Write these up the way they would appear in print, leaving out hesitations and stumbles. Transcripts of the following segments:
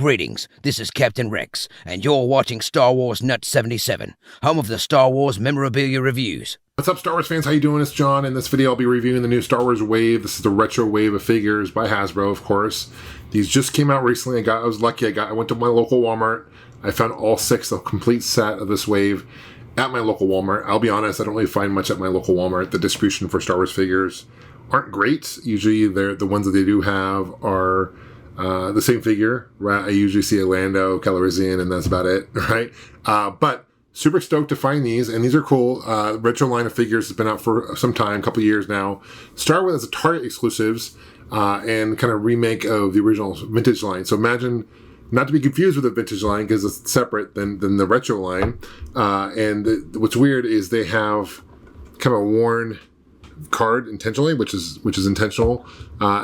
Greetings, this is Captain Rex, and you're watching Starwarsnut77, home of the Star Wars memorabilia reviews. What's up, Star Wars fans? How you doing? It's John. In this video, I'll be reviewing the new Star Wars wave. This is the retro wave of figures by Hasbro, of course. These just came out recently. I was lucky. I went to my local Walmart. I found all 6, a complete set of this wave at my local Walmart. I'll be honest, I don't really find much at my local Walmart. The distribution for Star Wars figures aren't great. Usually, the ones that they do have are the same figure, right? I usually see a Lando, Calrissian, and that's about it, right? But super stoked to find these, and these are cool. Retro line of figures has been out for some time, a couple years now. Started with as a Target exclusives and kind of remake of the original vintage line. So imagine, not to be confused with the vintage line because it's separate than the retro line. What's weird is they have kind of a worn card intentionally, which is intentional.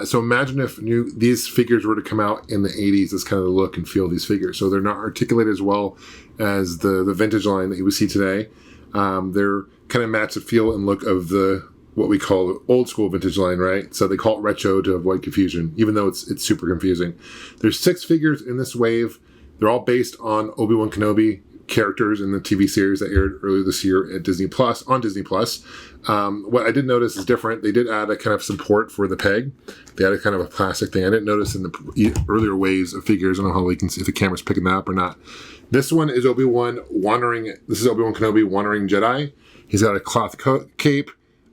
So imagine if these figures were to come out in the 80s. That's kind of the look and feel of these figures. So they're not articulated as well as the vintage line that you would see today. They're kind of match the feel and look of what we call the old school vintage line, right? So they call it retro to avoid confusion, even though it's super confusing. There's 6 figures in this wave. They're all based on Obi-Wan Kenobi characters in the TV series that aired earlier this year at Disney Plus, on Disney Plus. What I did notice is different. They did add a kind of support for the peg. They added kind of a plastic thing. I didn't notice in the earlier waves of figures. I don't know how we can see if the camera's picking that up or not. This one is Obi-Wan Kenobi Wandering Jedi. He's got a cloth cape,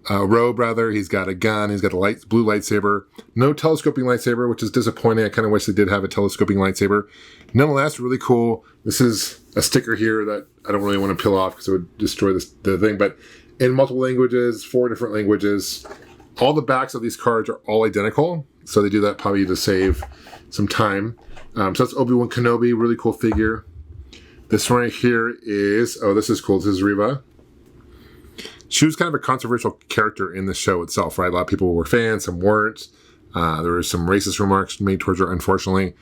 robe rather. He's got a gun. He's got a blue lightsaber. No telescoping lightsaber, which is disappointing. I kind of wish they did have a telescoping lightsaber. Nonetheless, really cool. This is a sticker here that I don't really want to peel off because it would destroy the thing. But in multiple languages, 4 different languages. All the backs of these cards are all identical. So they do that probably to save some time. So that's Obi-Wan Kenobi, really cool figure. This one right here is, this is cool. This is Reva. She was kind of a controversial character in the show itself, right? A lot of people were fans, some weren't. There were some racist remarks made towards her, unfortunately.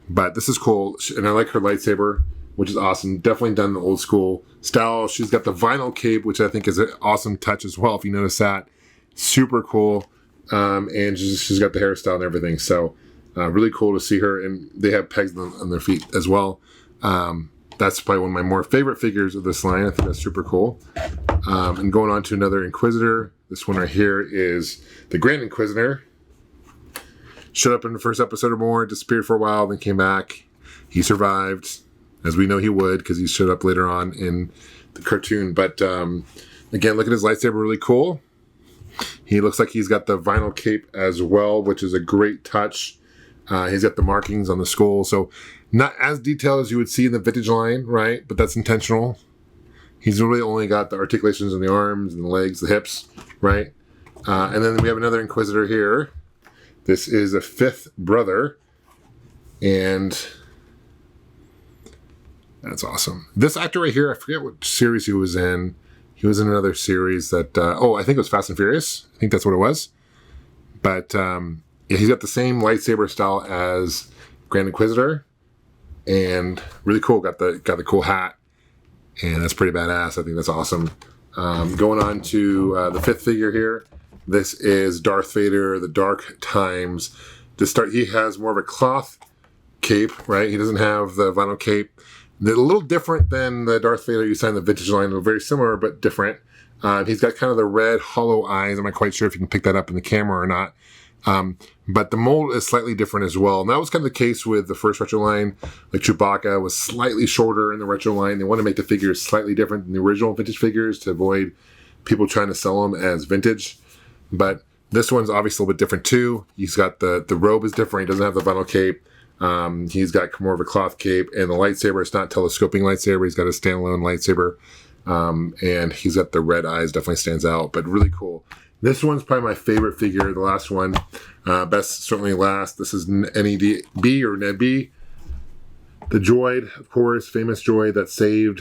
But this is cool. And I like her lightsaber, which is awesome. Definitely done the old school style. She's got the vinyl cape, which I think is an awesome touch as well, if you notice that. Super cool. And she's got the hairstyle and everything. So really cool to see her. And they have pegs on their feet as well. That's probably one of my more favorite figures of this line. I think that's super cool. And going on to another Inquisitor. This one right here is the Grand Inquisitor. Showed up in the first episode or more, disappeared for a while, then came back. He survived, as we know he would, because he showed up later on in the cartoon. But again, look at his lightsaber, really cool. He looks like he's got the vinyl cape as well, which is a great touch. He's got the markings on the skull, so not as detailed as you would see in the vintage line, right? But that's intentional. He's really only got the articulations in the arms and the legs, the hips, right? And then we have another Inquisitor here. This is a 5th brother, and that's awesome. This actor right here, I forget what series he was in. He was in another series that, I think it was Fast and Furious. I think that's what it was. But yeah, he's got the same lightsaber style as Grand Inquisitor, and really cool. Got the cool hat, and that's pretty badass. I think that's awesome. Going on to the 5th figure here. This is Darth Vader, the Dark Times. He has more of a cloth cape, right? He doesn't have the vinyl cape. They're a little different than the Darth Vader you saw in the vintage line. They're very similar, but different. He's got kind of the red, hollow eyes. I'm not quite sure if you can pick that up in the camera or not. But the mold is slightly different as well. And that was kind of the case with the first retro line. Like Chewbacca was slightly shorter in the retro line. They want to make the figures slightly different than the original vintage figures to avoid people trying to sell them as vintage. But this one's obviously a little bit different too. He's got the robe is different. He doesn't have the vinyl cape. He's got more of a cloth cape, and the lightsaber, it's not telescoping lightsaber. He's got a standalone lightsaber. And he's got the red eyes, definitely stands out, but really cool. This one's probably my favorite figure, the last one. Best certainly last. This is NEB or NEB. The droid, of course, famous droid that saved,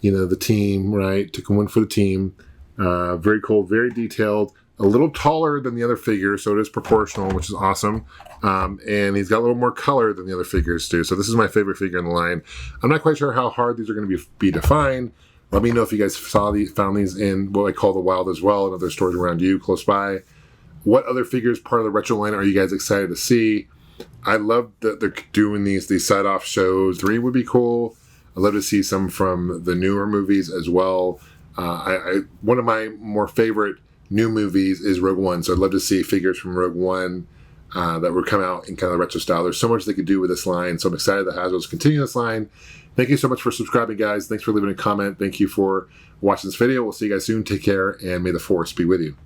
the team, right? Took a win for the team. Very cool, very detailed. A little taller than the other figures, so it is proportional, which is awesome. And he's got a little more color than the other figures too. So this is my favorite figure in the line. I'm not quite sure how hard these are going to be defined. Let me know if you guys found these in what I call the wild as well, and other stores around you close by. What other figures part of the retro line are you guys excited to see? I love that they're doing these side-off shows. 3 would be cool. I'd love to see some from the newer movies as well. One of my more favorite new movies is Rogue One, so I'd love to see figures from Rogue One that would come out in kind of the retro style. There's so much they could do with this line, so I'm excited that Hasbro's continuing this line. Thank you so much for subscribing, guys. Thanks for leaving a comment. Thank you for watching this video. We'll see you guys soon. Take care, and may the Force be with you.